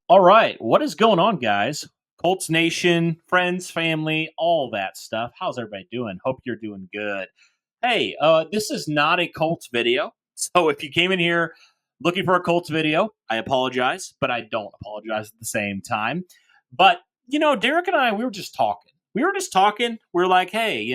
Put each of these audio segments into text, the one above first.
All right, what is going on, guys? Colts Nation, friends, family, all that stuff. How's everybody doing? Hope you're doing good. Hey, this is not a Colts video. So if you came in here looking for a Colts video, I apologize, but I don't apologize at the same time. But, Derek and I, we were just talking. We were like, hey,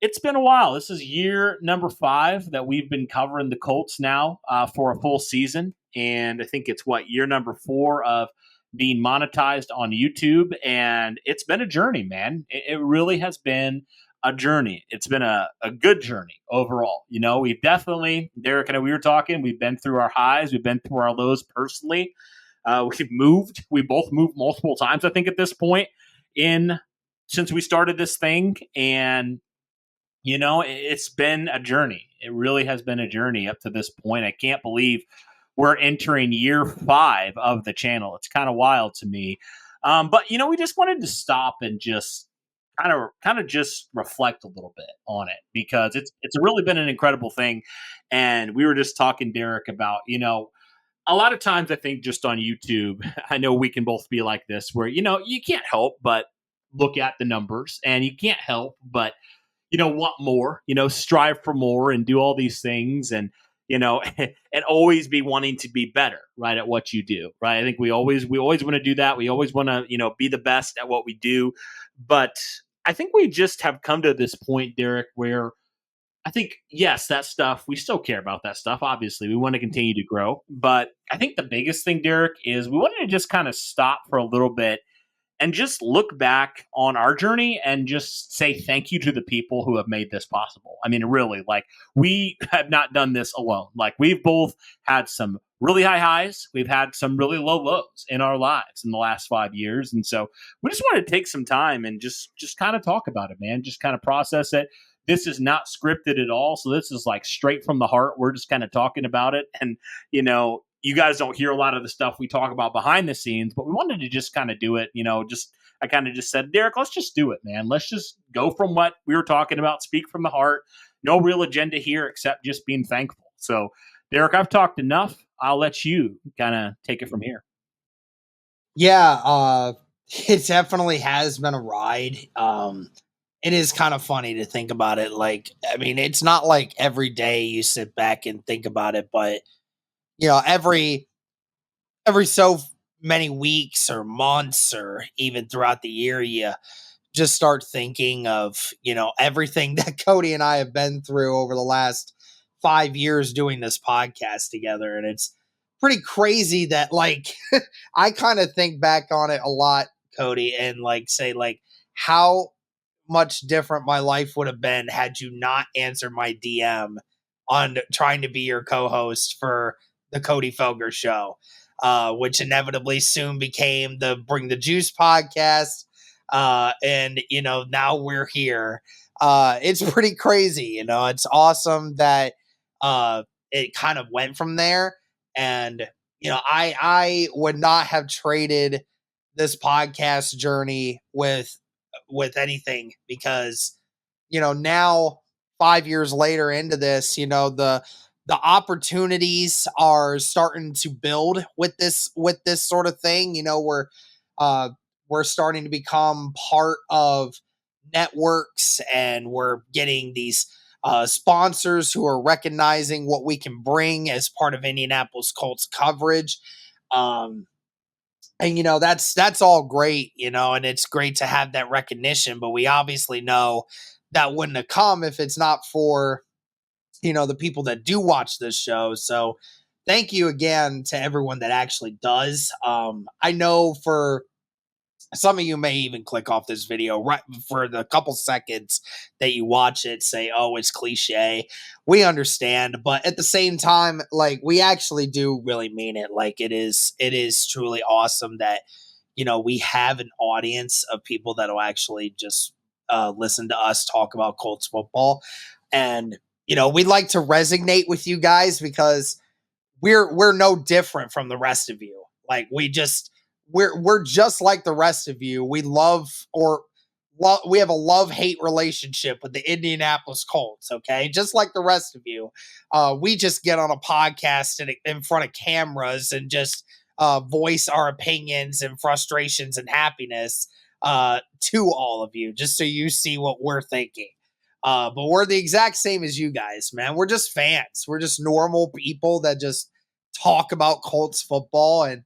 it's been a while. This is year number 5 that we've been covering the Colts now for a full season. And I think it's year number 4 of being monetized on YouTube. And it's been a journey, man. It really has been a journey. It's been a good journey overall. We've definitely, Derek and I, we were talking, we've been through our highs, we've been through our lows personally. We both moved multiple times, I think, at this point since we started this thing. And it's been a journey. It really has been a journey up to this point. I can't believe we're entering year 5 of the channel. It's kind of wild to me. But we just wanted to stop and just kind of just reflect a little bit on it because it's really been an incredible thing. And we were just talking, Derek, about a lot of times I think just on YouTube, I know we can both be like this, where you can't help but look at the numbers, and you can't help but want more, strive for more and do all these things and, and always be wanting to be better, right, at what you do, right? I think we always want to do that. We always want to, be the best at what we do. But I think we just have come to this point, Derek, where I think, yes, that stuff, we still care about that stuff. Obviously, we want to continue to grow. But I think the biggest thing, Derek, is we wanted to just kind of stop for a little bit and just look back on our journey and just say thank you to the people who have made this possible. I mean, really, we have not done this alone. We've both had some really high highs. We've had some really low lows in our lives in the last 5 years. And so we just want to take some time and just kind of talk about it, man. Just kind of process it. This is not scripted at all. So this is straight from the heart. We're just kind of talking about it. And, you guys don't hear a lot of the stuff we talk about behind the scenes, but we wanted to just kind of do it. I kind of just said, Derek, let's just do it, man. Let's just go from what we were talking about, speak from the heart. No real agenda here except just being thankful. So, Derek, I've talked enough. I'll let you kind of take it from here. Yeah, it definitely has been a ride. It is kind of funny to think about it. It's not like every day you sit back and think about it, but every so many weeks or months or even throughout the year, you just start thinking of, everything that Cody and I have been through over the last 5 years doing this podcast together. And it's pretty crazy that I kind of think back on it a lot, Cody, and say how much different my life would have been had you not answered my DM on trying to be your co-host for the Cody Felger Show, which inevitably soon became the Bring the Juice podcast. And, now we're here. It's pretty crazy. It's awesome that it kind of went from there. And, I would not have traded this podcast journey with anything because, now 5 years later into this, the opportunities are starting to build with this sort of thing. We're starting to become part of networks, and we're getting these sponsors who are recognizing what we can bring as part of Indianapolis Colts coverage. And that's all great, and it's great to have that recognition, but we obviously know that wouldn't have come if it's not for the people that do watch this show. So thank you again to everyone that actually does. I know for some of you may even click off this video right for the couple seconds that you watch it, say, oh, it's cliche. We understand, but at the same time, we actually do really mean it. It is truly awesome that, we have an audience of people that will actually just listen to us talk about Colts football. And, we'd like to resonate with you guys because we're no different from the rest of you. We're just like the rest of you. We we have a love-hate relationship with the Indianapolis Colts, okay? Just like the rest of you. We just get on a podcast in front of cameras and just voice our opinions and frustrations and happiness to all of you, just so you see what we're thinking. But we're the exact same as you guys, man. We're just fans. We're just normal people that just talk about Colts football, and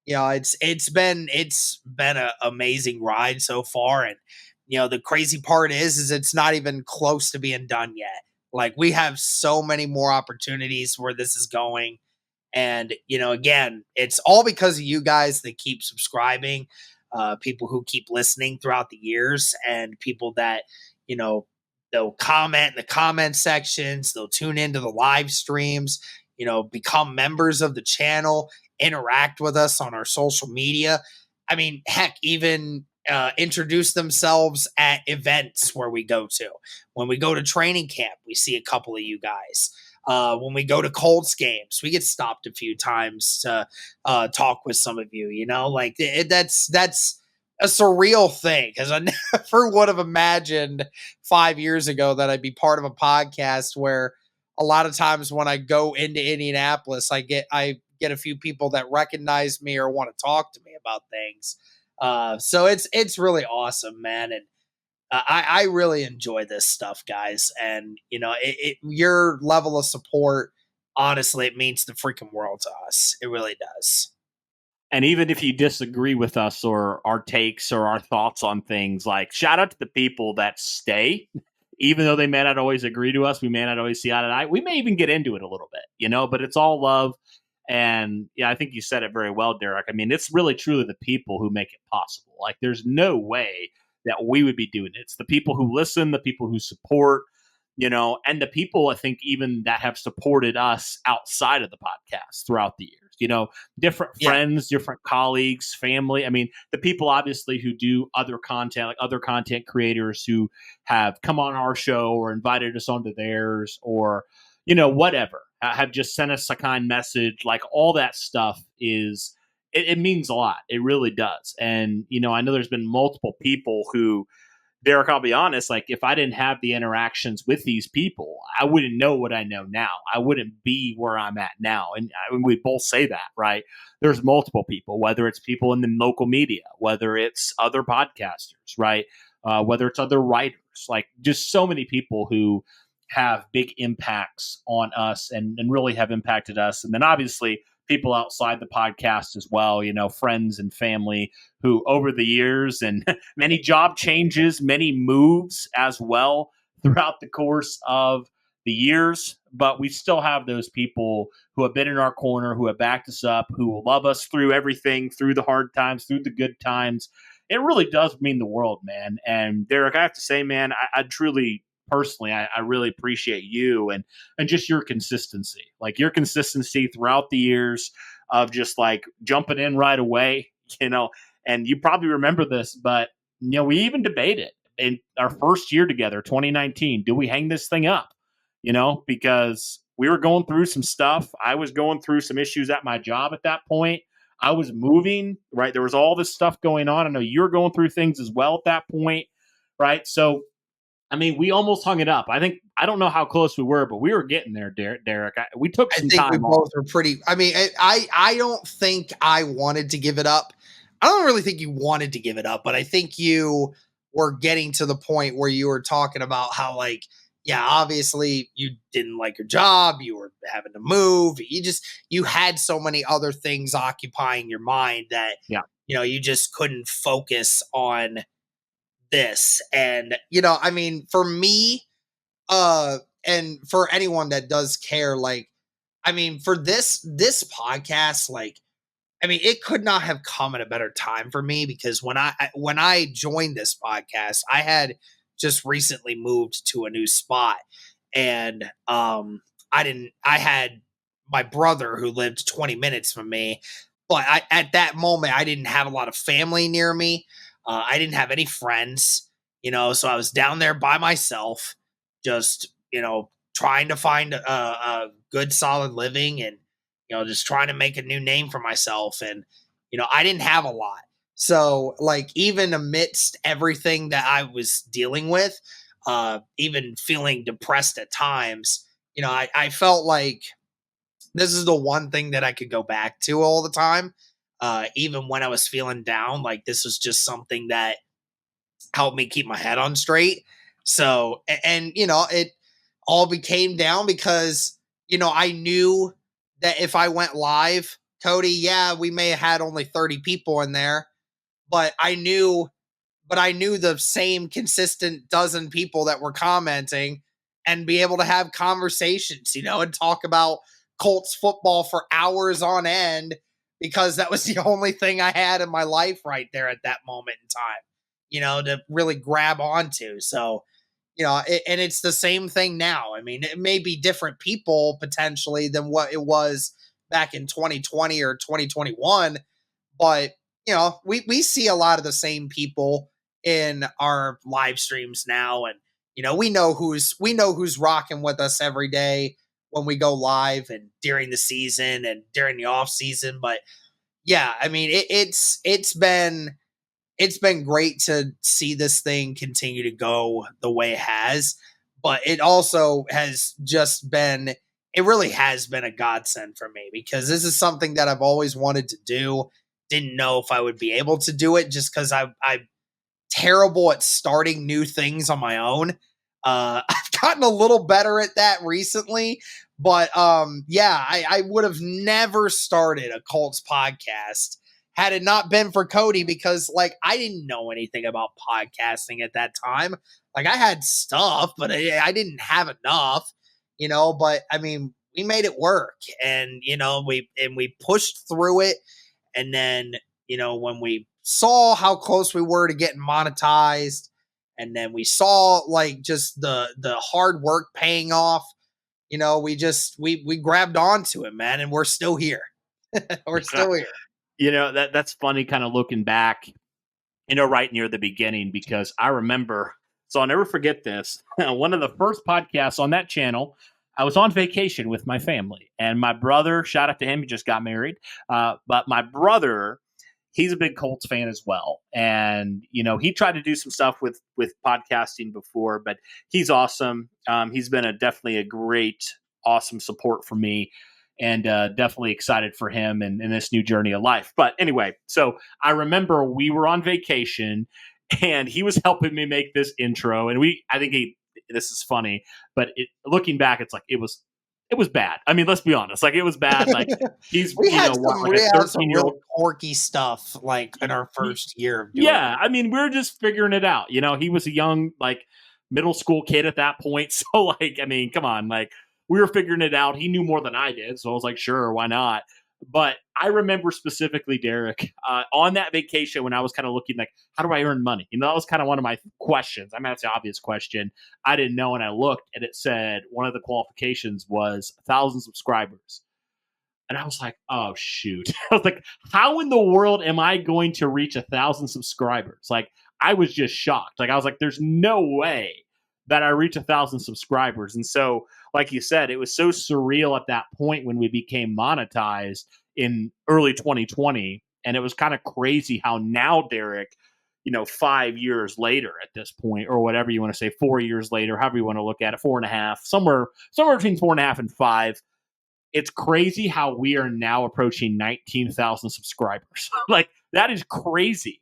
it's been an amazing ride so far. And the crazy part is it's not even close to being done yet. Like, we have so many more opportunities where this is going. And, again, it's all because of you guys that keep subscribing, people who keep listening throughout the years, and people that, you know, they'll comment in the comment sections, they'll tune into the live streams, become members of the channel, interact with us on our social media. I mean, heck, even introduce themselves at events where we go to. When we go to training camp, we see a couple of you guys. When we go to Colts games, we get stopped a few times to talk with some of you. Like that's a surreal thing, because I never would have imagined 5 years ago that I'd be part of a podcast where a lot of times when I go into Indianapolis, I get a few people that recognize me or want to talk to me about things. So it's really awesome, man. And I really enjoy this stuff, guys. And, your level of support, honestly, it means the freaking world to us. It really does. And even if you disagree with us or our takes or our thoughts on things, like, shout out to the people that stay, even though they may not always agree to us, we may not always see eye to eye. We may even get into it a little bit, but it's all love. And yeah, I think you said it very well, Derek. I mean, it's really truly the people who make it possible. Like, there's no way that we would be doing it. It's the people who listen, the people who support, and the people, I think, even that have supported us outside of the podcast throughout the years. Different friends, different colleagues, family. I mean, the people obviously who do other content, like other content creators who have come on our show or invited us onto theirs, or whatever, have just sent us a kind message. Like, all that stuff it means a lot. It really does. And, I know there's been multiple people who, Derek, I'll be honest, like, if I didn't have the interactions with these people, I wouldn't know what I know now. I wouldn't be where I'm at now. And we both say that, right? There's multiple people, whether it's people in the local media, whether it's other podcasters, right? Whether it's other writers, like, just so many people who have big impacts on us and really have impacted us. And then obviously people outside the podcast as well, friends and family who over the years, and many job changes, many moves as well throughout the course of the years. But we still have those people who have been in our corner, who have backed us up, who will love us through everything, through the hard times, through the good times. It really does mean the world, man. And Derek, I have to say, man, I truly, personally, I really appreciate you and just your consistency, like your consistency throughout the years of just like jumping in right away, and you probably remember this, but we even debated in our first year together, 2019, do we hang this thing up? Because we were going through some stuff. I was going through some issues at my job at that point. I was moving, right? There was all this stuff going on. I know you were going through things as well at that point, right? So I mean, we almost hung it up. I don't know how close we were, but we were getting there, Derek. We took some time. I think we both were pretty. I mean, I don't think I wanted to give it up. I don't really think you wanted to give it up, but I think you were getting to the point where you were talking about how, like, yeah, obviously you didn't like your job, you were having to move, you had so many other things occupying your mind that you just couldn't focus on this. And I mean, for me, and for anyone that does care, like, I mean, for this podcast, like, I mean, it could not have come at a better time for me, because when I joined this podcast, I had just recently moved to a new spot, and I had my brother who lived 20 minutes from me, but at that moment I didn't have a lot of family near me. I didn't have any friends, so I was down there by myself, just trying to find a good solid living, and just trying to make a new name for myself. And I didn't have a lot, so, like, even amidst everything that I was dealing with, even feeling depressed at times, I felt like this is the one thing that I could go back to all the time. even when I was feeling down. Like this was just something that helped me keep my head on straight. So, and it all became down because, I knew that if I went live, Cody, yeah, we may have had only 30 people in there, but I knew the same consistent dozen people that were commenting and be able to have conversations, and talk about Colts football for hours on end because that was the only thing I had in my life right there at that moment in time, to really grab onto. So, and it's the same thing now. I mean, it may be different people potentially than what it was back in 2020 or 2021, but we see a lot of the same people in our live streams now, and we know who's rocking with us every day when we go live and during the season and during the off season. But yeah, I mean, it's been great to see this thing continue to go the way it has, but it also has just been it really has been a godsend for me because this is something that I've always wanted to do. Didn't know if I would be able to do it just because I'm terrible at starting new things on my own. I've gotten a little better at that recently, but yeah, I would have never started a Colts podcast had it not been for Cody because like I didn't know anything about podcasting at that time. Like I had stuff, but I didn't have enough, but I mean, we made it work and we pushed through it. And then, when we saw how close we were to getting monetized, and then we saw like just the hard work paying off, we grabbed onto it, man, and we're still here. We're still here. That's funny kind of looking back, right near the beginning, because I remember, so I'll never forget this. One of the first podcasts on that channel, I was on vacation with my family, and my brother, shout out to him, he just got married. But my brother, he's a big Colts fan as well. And, he tried to do some stuff with podcasting before, but he's awesome. He's been definitely a great, awesome support for me, and definitely excited for him and this new journey of life. But anyway, so I remember we were on vacation and he was helping me make this intro. And this is funny, but looking back, it's like, it was bad. I mean, let's be honest. Like, it was bad. Like, he's, we had some like a 13-year-old. real quirky stuff like in our first year of doing Yeah. it. I mean, we were just figuring it out. He was a young, like, middle school kid at that point. So, like, I mean, come on. Like, we were figuring it out. He knew more than I did. So I was like, sure, why not? But I remember specifically, Derek, on that vacation when I was kind of looking like, how do I earn money? That was kind of one of my questions. I mean, that's the obvious question. I didn't know, and I looked, and it said one of the qualifications was 1,000 subscribers. And I was like, oh, shoot. I was like, how in the world am I going to reach 1,000 subscribers? Like, I was just shocked. Like, I was like, there's no way that I reach 1,000 subscribers. And so, like you said, it was so surreal at that point when we became monetized in early 2020. And it was kind of crazy how now, Derek, 5 years later at this point, or whatever you want to say, 4 years later, however you want to look at it, 4.5, somewhere between 4.5 and 5. It's crazy how we are now approaching 19,000 subscribers. Like, that is crazy.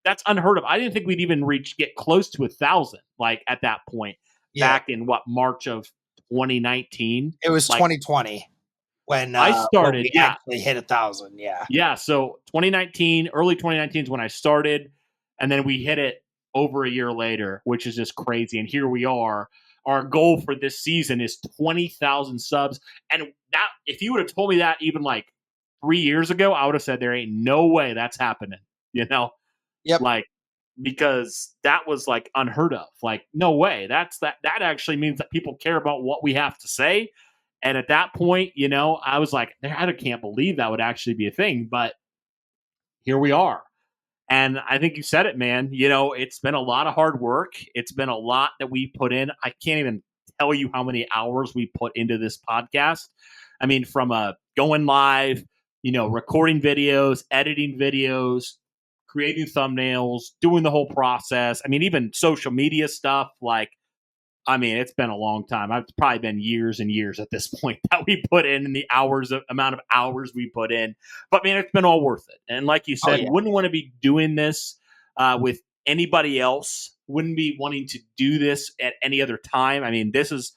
That's unheard of. I didn't think we'd even get close to 1,000. Like, at that point, back in March of 2019. It was like, 2020 when I started. when we actually hit 1,000. Yeah. Yeah. So 2019, early 2019 is when I started, and then we hit it over a year later, which is just crazy. And here we are. Our goal for this season is 20,000 subs. And that, if you would have told me that even like 3 years ago, I would have said there ain't no way that's happening. Yep. Like, because that was like unheard of. Like, no way. That actually means that people care about what we have to say. And at that point, I was like, I can't believe that would actually be a thing. But here we are. And I think you said it, man. It's been a lot of hard work. It's been a lot that we put in. I can't even tell you how many hours we put into this podcast. I mean, from going live, recording videos, editing videos, creating thumbnails, doing the whole process. I mean, even social media stuff. Like, I mean, it's been a long time. It's probably been years and years at this point that we put in and the amount of hours we put in. But man, it's been all worth it. And like you Oh said, yeah. wouldn't want to be doing this with anybody else. Wouldn't be wanting to do this at any other time. I mean, this is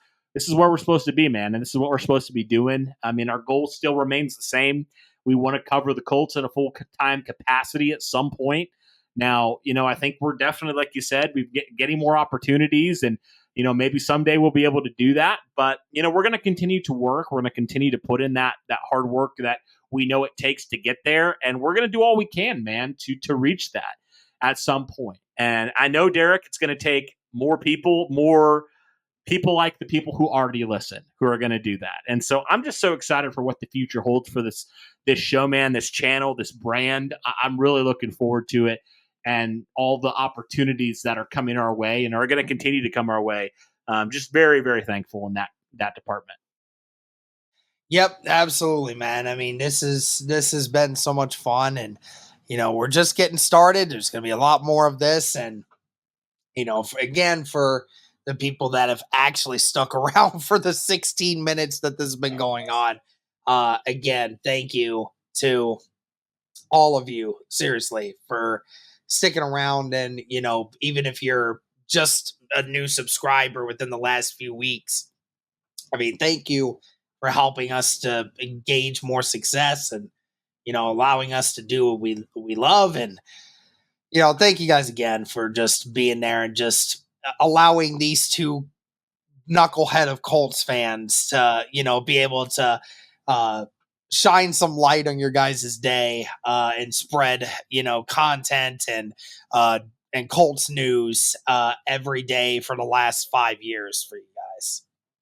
where we're supposed to be, man, and this is what we're supposed to be doing. I mean, our goal still remains the same. We want to cover the Colts in a full time capacity at some point. Now, I think we're definitely, like you said, we're getting more opportunities, and maybe someday we'll be able to do that. But we're going to continue to work. We're going to continue to put in that hard work that we know it takes to get there, and we're going to do all we can, man, to reach that at some point. And I know, Derek, it's going to take more people like the people who already listen, who are going to do that. And so I'm just so excited for what the future holds for this show, man, this channel, this brand. I'm really looking forward to it, and all the opportunities that are coming our way and are going to continue to come our way. Just very, very thankful in that department. Yep, absolutely, man. I mean, this has been so much fun, and we're just getting started. There's going to be a lot more of this, and for the people that have actually stuck around for the 16 minutes that this has been going on, again, thank you to all of you, seriously, for sticking around. And even if you're just a new subscriber within the last few weeks, I mean, thank you for helping us to engage more success, and allowing us to do what we love. And thank you guys again for just being there and just allowing these two knucklehead of Colts fans to be able to shine some light on your guys' day, and spread content and Colts news every day for the last 5 years for you guys.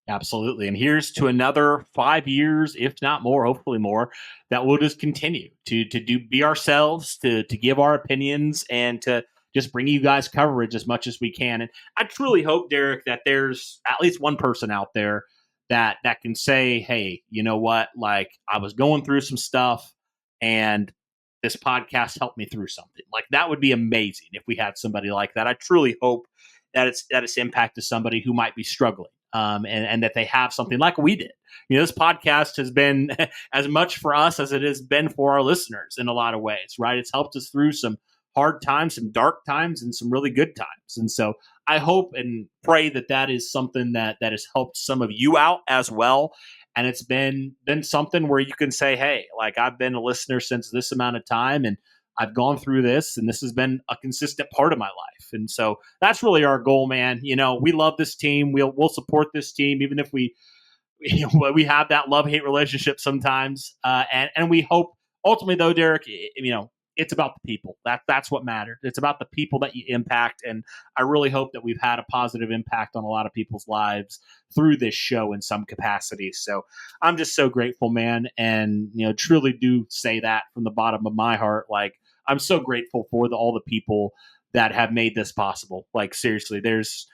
Absolutely. And here's to another 5 years, if not more, hopefully more, that we'll just continue to be ourselves, to give our opinions, and to just bring you guys coverage as much as we can. And I truly hope, Derek, that there's at least one person out there that can say, hey, you know what? Like, I was going through some stuff, and this podcast helped me through something. Like, that would be amazing if we had somebody like that. I truly hope that it's impacted somebody who might be struggling. And that they have something like we did. This podcast has been as much for us as it has been for our listeners in a lot of ways, right? It's helped us through some hard times, some dark times, and some really good times. And so I hope and pray that is something that has helped some of you out as well. And it's been something where you can say, hey, like, I've been a listener since this amount of time, and I've gone through this, and this has been a consistent part of my life. And so that's really our goal, man. We love this team. We'll support this team, even if we have that love-hate relationship sometimes. And we hope ultimately, though, Derek, it's about the people. That's what matters. It's about the people that you impact. And I really hope that we've had a positive impact on a lot of people's lives through this show in some capacity. So I'm just so grateful, man. And, truly do say that from the bottom of my heart. Like, I'm so grateful for all the people that have made this possible. Like, seriously, there's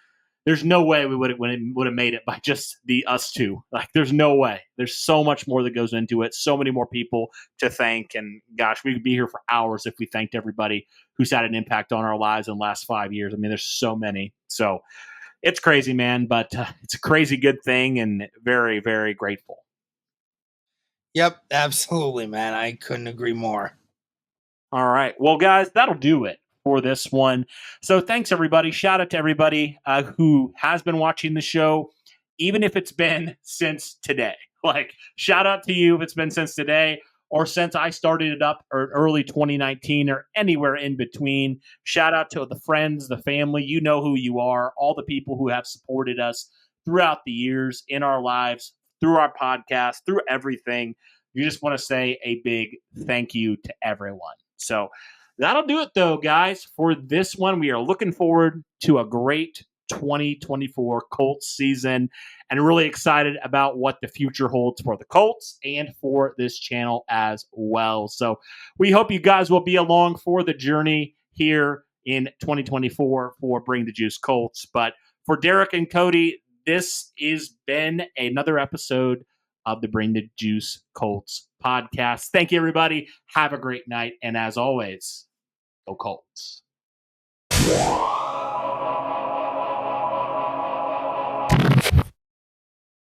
no way we would have made it by just us two. Like, there's no way. There's so much more that goes into it. So many more people to thank. And gosh, we could be here for hours if we thanked everybody who's had an impact on our lives in the last 5 years. I mean, there's so many. So it's crazy, man, but it's a crazy good thing, and very, very grateful. Yep, absolutely, man. I couldn't agree more. All right. Well, guys, that'll do it for this one. So thanks, everybody. Shout out to everybody who has been watching the show, even if it's been since today. Like, shout out to you if it's been since today, or since I started it up, or early 2019, or anywhere in between. Shout out to the friends, the family. You know who you are, all the people who have supported us throughout the years in our lives, through our podcast, through everything. You just want to say a big thank you to everyone. So that'll do it, though, guys, for this one. We are looking forward to a great 2024 Colts season, and really excited about what the future holds for the Colts and for this channel as well. So we hope you guys will be along for the journey here in 2024 for Bring the Juice Colts. But for Derek and Cody, this has been another episode of the Bring the Juice Colts podcast. Thank you, everybody. Have a great night. And as always, go Colts.